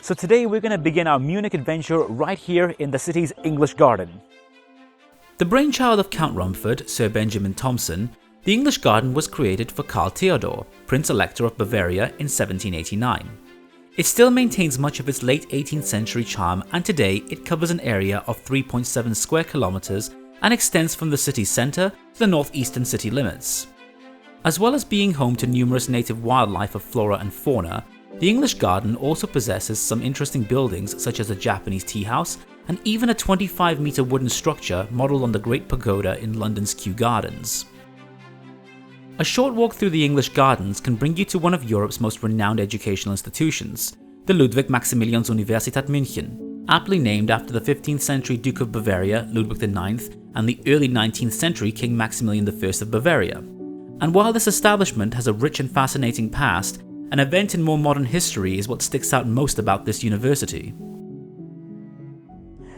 So today we're going to begin our Munich adventure right here in the city's English Garden. The brainchild of Count Rumford, Sir Benjamin Thompson, the English Garden was created for Karl Theodor, Prince Elector of Bavaria in 1789. It still maintains much of its late 18th century charm, and today it covers an area of 3.7 square kilometers and extends from the city centre to the northeastern city limits. As well as being home to numerous native wildlife of flora and fauna, the English Garden also possesses some interesting buildings such as a Japanese tea house and even a 25-metre wooden structure modelled on the Great Pagoda in London's Kew Gardens. A short walk through the English Gardens can bring you to one of Europe's most renowned educational institutions, the Ludwig-Maxillians Universität München, aptly named after the 15th century Duke of Bavaria, Ludwig IX, and the early 19th century King Maximilian I of Bavaria. And while this establishment has a rich and fascinating past, an event in more modern history is what sticks out most about this university.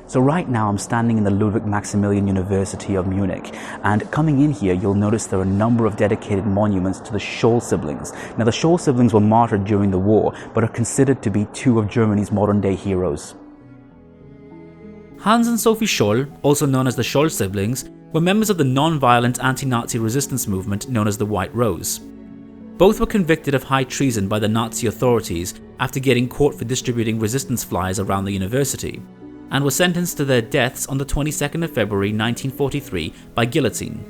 So right now I'm standing in the Ludwig-Maximilian University of Munich, and coming in here you'll notice there are a number of dedicated monuments to the Schall siblings. Now the Schall siblings were martyred during the war, but are considered to be two of Germany's modern day heroes. Hans and Sophie Schall, also known as the Schall siblings, were members of the non-violent anti-Nazi resistance movement known as the White Rose. Both were convicted of high treason by the Nazi authorities after getting caught for distributing resistance flyers around the university, and were sentenced to their deaths on the 22nd of February 1943 by guillotine.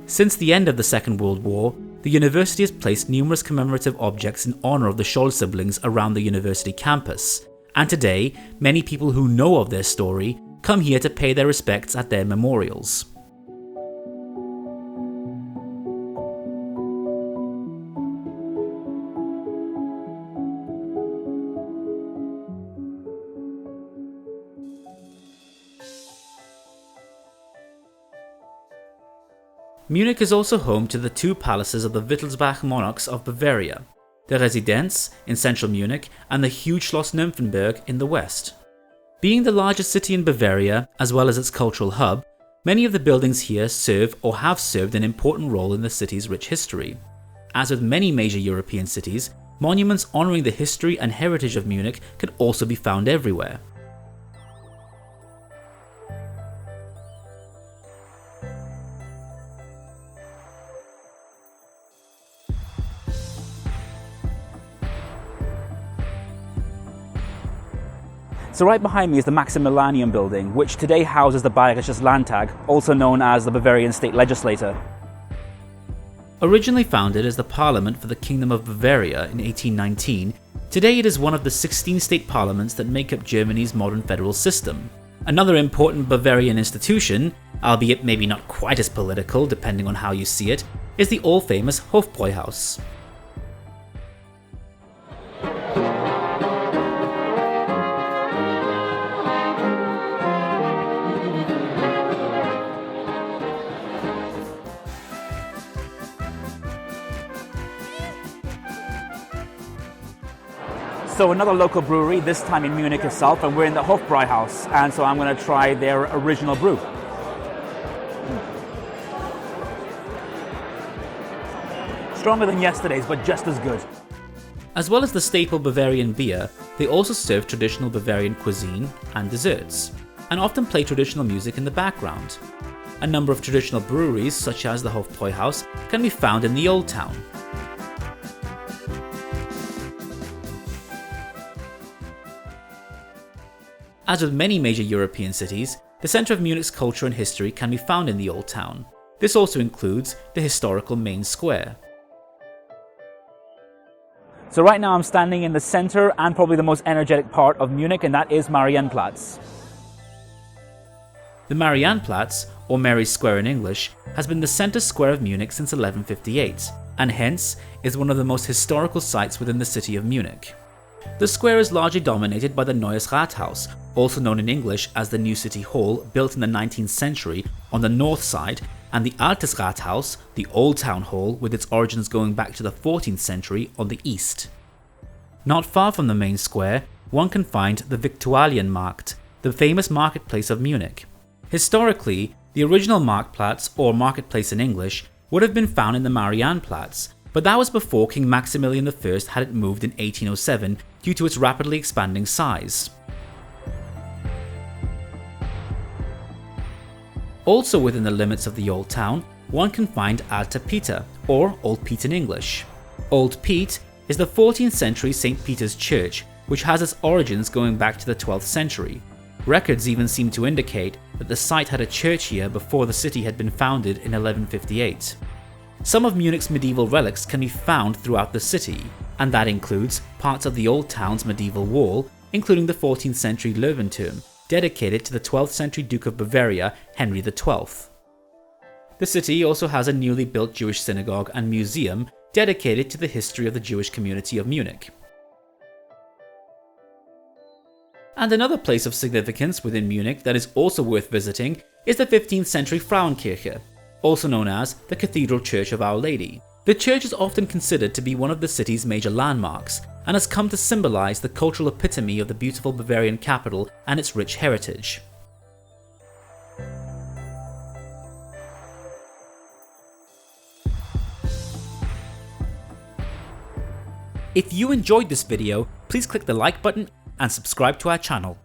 Since the end of the Second World War, the university has placed numerous commemorative objects in honour of the Schall siblings around the university campus, and today, many people who know of their story come here to pay their respects at their memorials. Munich is also home to the two palaces of the Wittelsbach monarchs of Bavaria, the Residenz in central Munich and the huge Schloss Nymphenburg in the west. Being the largest city in Bavaria, as well as its cultural hub, many of the buildings here serve or have served an important role in the city's rich history. As with many major European cities, monuments honouring the history and heritage of Munich can also be found everywhere. So right behind me is the Maximilian building, which today houses the Bayerisches Landtag, also known as the Bavarian state legislature. Originally founded as the Parliament for the Kingdom of Bavaria in 1819, today it is one of the 16 state parliaments that make up Germany's modern federal system. Another important Bavarian institution, albeit maybe not quite as political depending on how you see it, is the all-famous Hofbräuhaus. So another local brewery, this time in Munich itself, and we're in the Hofbräuhaus, and so I'm going to try their original brew. Stronger than yesterday's, but just as good. As well as the staple Bavarian beer, they also serve traditional Bavarian cuisine and desserts, and often play traditional music in the background. A number of traditional breweries, such as the Hofbräuhaus, can be found in the Old Town. As with many major European cities, the centre of Munich's culture and history can be found in the Old Town. This also includes the historical main square. So right now I'm standing in the centre and probably the most energetic part of Munich, and that is Marienplatz. The Marienplatz, or Mary's Square in English, has been the centre square of Munich since 1158, and hence is one of the most historical sites within the city of Munich. The square is largely dominated by the Neues Rathaus, also known in English as the New City Hall, built in the 19th century on the north side, and the Altes Rathaus, the Old Town Hall, with its origins going back to the 14th century, on the east. Not far from the main square, one can find the Viktualienmarkt, the famous marketplace of Munich. Historically, the original Marktplatz, or marketplace in English, would have been found in the Marienplatz, but that was before King Maximilian I had it moved in 1807 due to its rapidly expanding size. Also within the limits of the Old Town, one can find Alta Peter, or Old Pete in English. Old Pete is the 14th century St. Peter's Church, which has its origins going back to the 12th century. Records even seem to indicate that the site had a church here before the city had been founded in 1158. Some of Munich's medieval relics can be found throughout the city, and that includes parts of the old town's medieval wall, including the 14th century Löwenturm, dedicated to the 12th century Duke of Bavaria, Henry XII. The city also has a newly built Jewish synagogue and museum dedicated to the history of the Jewish community of Munich. And another place of significance within Munich that is also worth visiting is the 15th century Frauenkirche, also known as the Cathedral Church of Our Lady. The church is often considered to be one of the city's major landmarks and has come to symbolize the cultural epitome of the beautiful Bavarian capital and its rich heritage. If you enjoyed this video, please click the like button and subscribe to our channel.